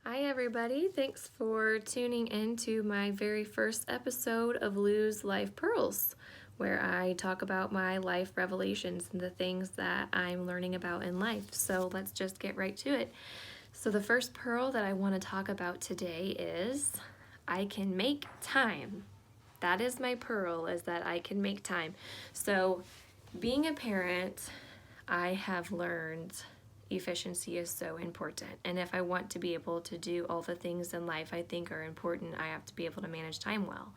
Hi everybody, thanks for tuning in to my very first episode of Lou's Life Pearls, where I talk about my life revelations and the things that I'm learning about in life. So let's just get right to it. So the first pearl that I want to talk about today is I can make time. That is my pearl, is that I can make time. So being a parent, I have learned efficiency is so important. And if I want to be able to do all the things in life I think are important, I have to be able to manage time well.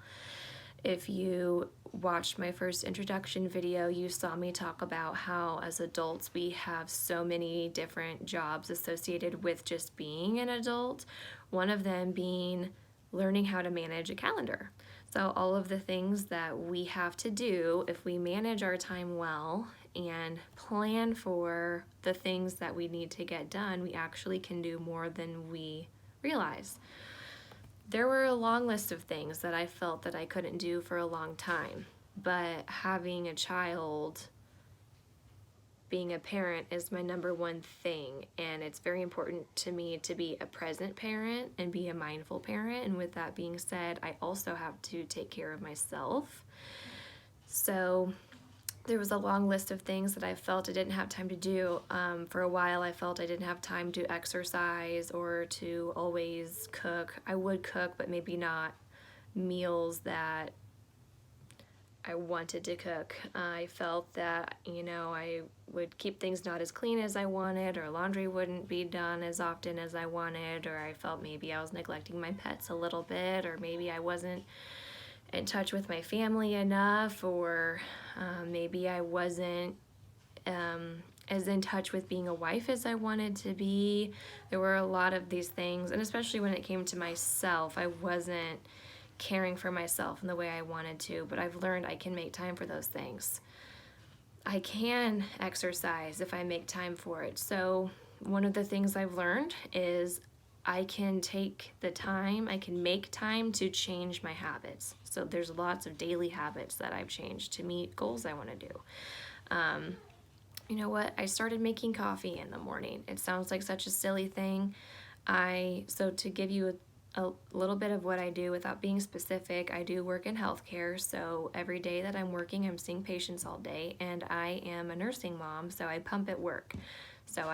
If you watched my first introduction video, you saw me talk about how as adults we have so many different jobs associated with just being an adult, one of them being learning how to manage a calendar. So all of the things that we have to do, if we manage our time well and plan for the things that we need to get done, we actually can do more than we realize. There were a long list of things that I felt that I couldn't do for a long time, but having a child, being a parent is my number one thing, and it's very important to me to be a present parent and be a mindful parent. And with that being said, I also have to take care of myself. So there was a long list of things that I felt I didn't have time to do. For a while, I felt I didn't have time to exercise or to always cook. I would cook, but maybe not meals that I wanted to cook. I felt that, I would keep things not as clean as I wanted, or laundry wouldn't be done as often as I wanted, or I felt maybe I was neglecting my pets a little bit, or maybe I wasn't in touch with my family enough, or maybe I wasn't as in touch with being a wife as I wanted to be. There were a lot of these things, and especially when it came to myself, I wasn't caring for myself in the way I wanted to, but I've learned I can make time for those things. I can exercise if I make time for it. So one of the things I've learned is I can take the time, I can make time to change my habits. So there's lots of daily habits that I've changed to meet goals I want to do. You know what? I started making coffee in the morning. It sounds like such a silly thing. So to give you a little bit of what I do without being specific, I do work in healthcare. So every day that I'm working, I'm seeing patients all day, and I am a nursing mom, so I pump at work. So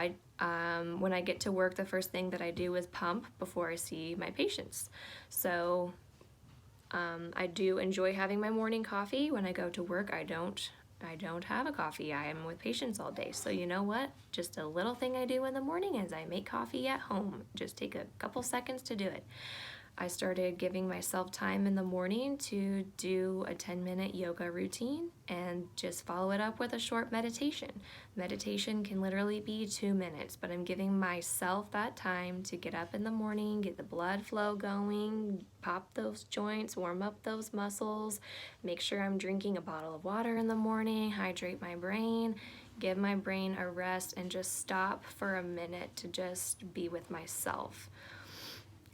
when I get to work, the first thing that I do is pump before I see my patients. So I do enjoy having my morning coffee. When I go to work, I don't have a coffee. I am with patients all day. So you know what? Just a little thing I do in the morning is I make coffee at home. Just take a couple seconds to do it. I started giving myself time in the morning to do a 10-minute yoga routine and just follow it up with a short meditation. Meditation can literally be 2 minutes, but I'm giving myself that time to get up in the morning, get the blood flow going, pop those joints, warm up those muscles, make sure I'm drinking a bottle of water in the morning, hydrate my brain, give my brain a rest, and just stop for a minute to just be with myself.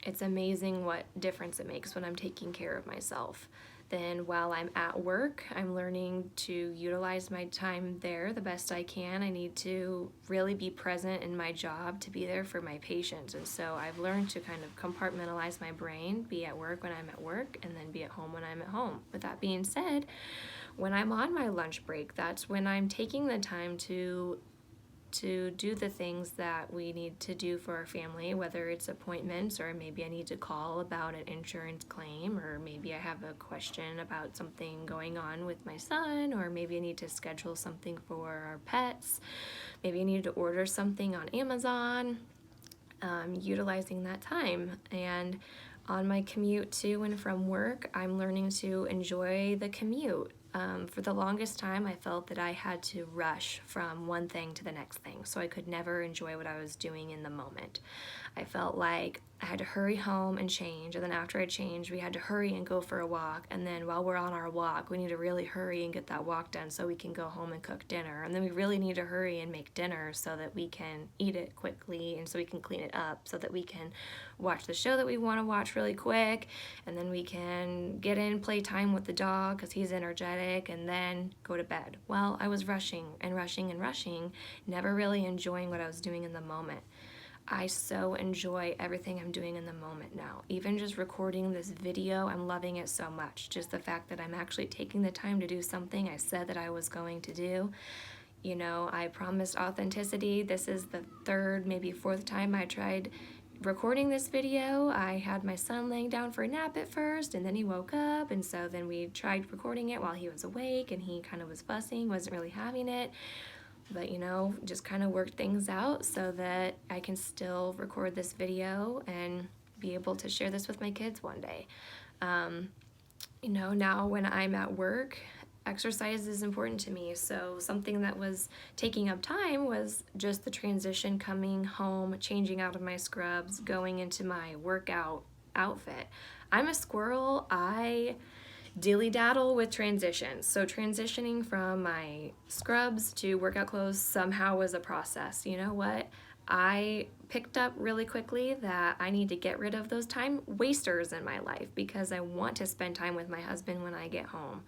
It's amazing what difference it makes when I'm taking care of myself. Then while I'm at work, I'm learning to utilize my time there the best I can. I need to really be present in my job to be there for my patients. And so I've learned to kind of compartmentalize my brain, be at work when I'm at work, and then be at home when I'm at home. With that being said, when I'm on my lunch break, that's when I'm taking the time to do the things that we need to do for our family, whether it's appointments, or maybe I need to call about an insurance claim, or maybe I have a question about something going on with my son, or maybe I need to schedule something for our pets, maybe I need to order something on Amazon. Utilizing that time. And on my commute to and from work, I'm learning to enjoy the commute. For the longest time, I felt that I had to rush from one thing to the next thing, so I could never enjoy what I was doing in the moment. I felt like I had to hurry home and change, and then after I changed, we had to hurry and go for a walk, and then while we're on our walk, we need to really hurry and get that walk done so we can go home and cook dinner, and then we really need to hurry and make dinner so that we can eat it quickly, and so we can clean it up so that we can watch the show that we want to watch really quick, and then we can get in, play time with the dog because he's energetic, and then go to bed. Well, I was rushing and rushing and rushing, never really enjoying what I was doing in the moment. I so enjoy everything I'm doing in the moment now. Even just recording this video, I'm loving it so much. Just the fact that I'm actually taking the time to do something I said that I was going to do. You know, I promised authenticity. This is the third, maybe fourth time I tried recording this video. I had my son laying down for a nap at first, and then he woke up, and so then we tried recording it while he was awake, and he kind of was fussing, wasn't really having it. But, you know, just kind of worked things out so that I can still record this video and be able to share this with my kids one day. You know, now when I'm at work, exercise is important to me. So something that was taking up time was just the transition coming home, changing out of my scrubs, going into my workout outfit. I'm a squirrel. I dilly-daddle with transitions. So transitioning from my scrubs to workout clothes somehow was a process. You know what? I picked up really quickly that I need to get rid of those time wasters in my life because I want to spend time with my husband when I get home.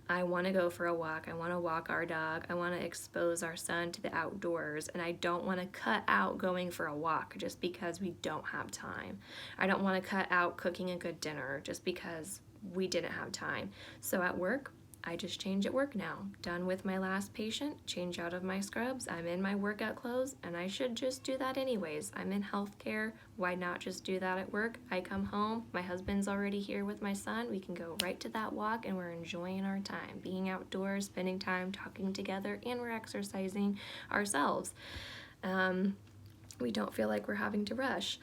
I want to go for a walk. I want to walk our dog. I want to expose our son to the outdoors, and I don't want to cut out going for a walk just because we don't have time. I don't want to cut out cooking a good dinner just because we didn't have time. So at work, I just change at work now. Done with my last patient, change out of my scrubs. I'm in my workout clothes, and I should just do that anyways. I'm in healthcare. Why not just do that at work? I come home, my husband's already here with my son. We can go right to that walk, and we're enjoying our time, being outdoors, spending time talking together, and we're exercising ourselves. We don't feel like we're having to rush.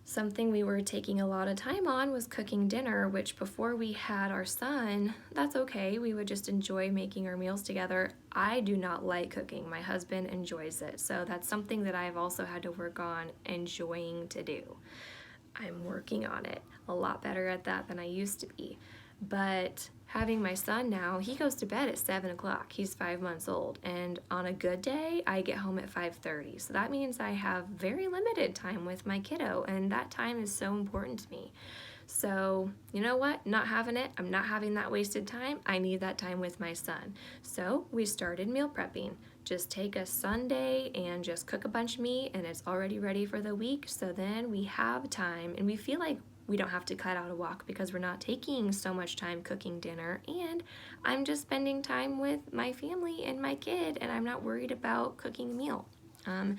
Something we were taking a lot of time on was cooking dinner, which before we had our son, that's okay. We would just enjoy making our meals together. I do not like cooking. My husband enjoys it. So that's something that I've also had to work on enjoying to do. I'm working on it. A lot better at that than I used to be. But having my son now, he goes to bed at 7 o'clock. He's 5 months old. And on a good day, I get home at 5:30. So that means I have very limited time with my kiddo. And that time is so important to me. So, you know what? Not having it. I'm not having that wasted time. I need that time with my son. So we started meal prepping. Just take a Sunday and just cook a bunch of meat and it's already ready for the week. So then we have time and we feel like we don't have to cut out a walk because we're not taking so much time cooking dinner, and I'm just spending time with my family and my kid, and I'm not worried about cooking a meal. And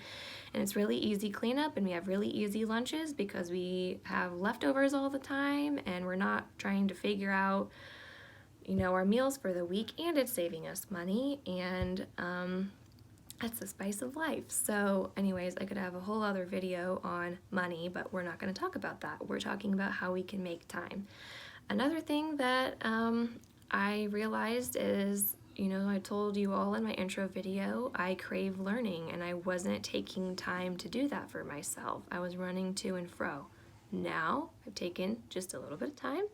it's really easy cleanup, and we have really easy lunches because we have leftovers all the time, and we're not trying to figure out, you know, our meals for the week, and it's saving us money, and that's the spice of life. So anyways, I could have a whole other video on money, but we're not going to talk about that. We're talking about how we can make time. Another thing that I realized is, you know, I told you all in my intro video, I crave learning, and I wasn't taking time to do that for myself. I was running to and fro. Now I've taken just a little bit of time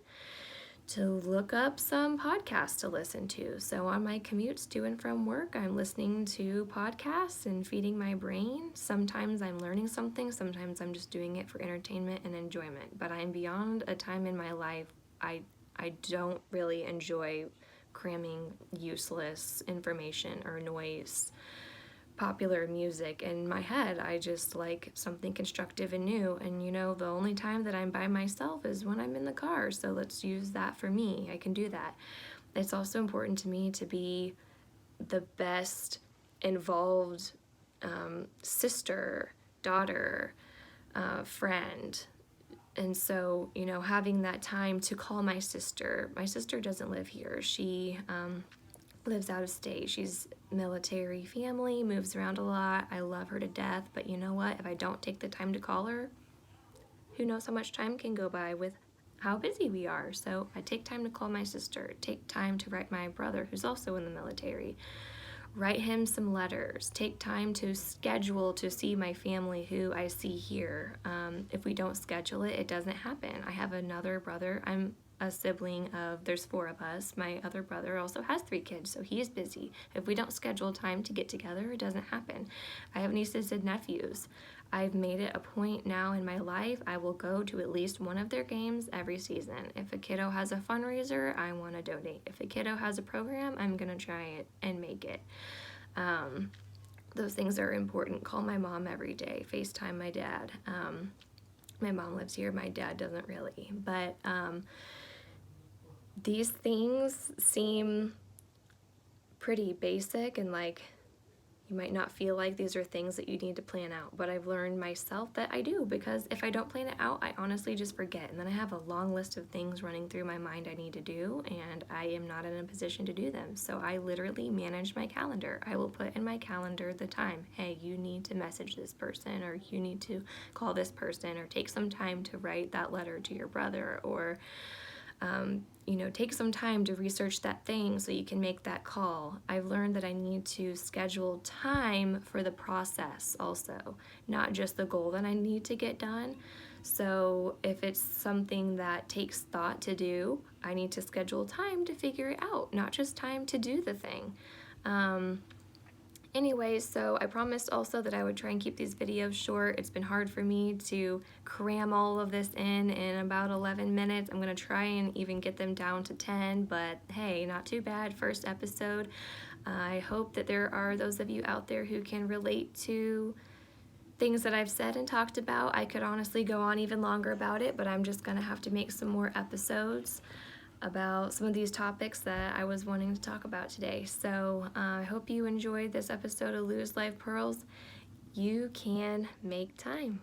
to look up some podcasts to listen to. So on my commutes to and from work, I'm listening to podcasts and feeding my brain. Sometimes I'm learning something, sometimes I'm just doing it for entertainment and enjoyment. But I'm beyond a time in my life I don't really enjoy cramming useless information or noise, popular music in my head. I just like something constructive and new, and you know, the only time that I'm by myself is when I'm in the car, so let's use that for me. I can do that. It's also important to me to be the best involved sister, daughter, friend. And so, you know, having that time to call my sister doesn't live here. She lives out of state. She's military family, moves around a lot. I love her to death, but you know what? If I don't take the time to call her, who knows how much time can go by with how busy we are. So I take time to call my sister, take time to write my brother, who's also in the military, write him some letters, take time to schedule to see my family who I see here. If we don't schedule it, it doesn't happen. I have another brother. I'm a sibling of, there's 4 of us. My other brother also has 3 kids, so he's busy. If we don't schedule time to get together, it doesn't happen. I have nieces and nephews. I've made it a point now in my life, I will go to at least one of their games every season. If a kiddo has a fundraiser, I want to donate. If a kiddo has a program, I'm going to try it and make it. those things are important. Call my mom every day, FaceTime my dad. My mom lives here, my dad doesn't really, but these things seem pretty basic, and like you might not feel like these are things that you need to plan out, but I've learned myself that I do, because if I don't plan it out, I honestly just forget, and then I have a long list of things running through my mind I need to do, and I am not in a position to do them. So I literally manage my calendar. I will put in my calendar the time. Hey, you need to message this person, or you need to call this person, or take some time to write that letter to your brother, or take some time to research that thing so you can make that call. I've learned that I need to schedule time for the process also, not just the goal that I need to get done. So if it's something that takes thought to do, I need to schedule time to figure it out, not just time to do the thing. Anyways, so I promised also that I would try and keep these videos short. It's been hard for me to cram all of this in about 11 minutes. I'm going to try and even get them down to 10, but hey, not too bad. First episode. I hope that there are those of you out there who can relate to things that I've said and talked about. I could honestly go on even longer about it, but I'm just going to have to make some more episodes about some of these topics that I was wanting to talk about today. So I hope you enjoyed this episode of Lou's Life Pearls. You can make time.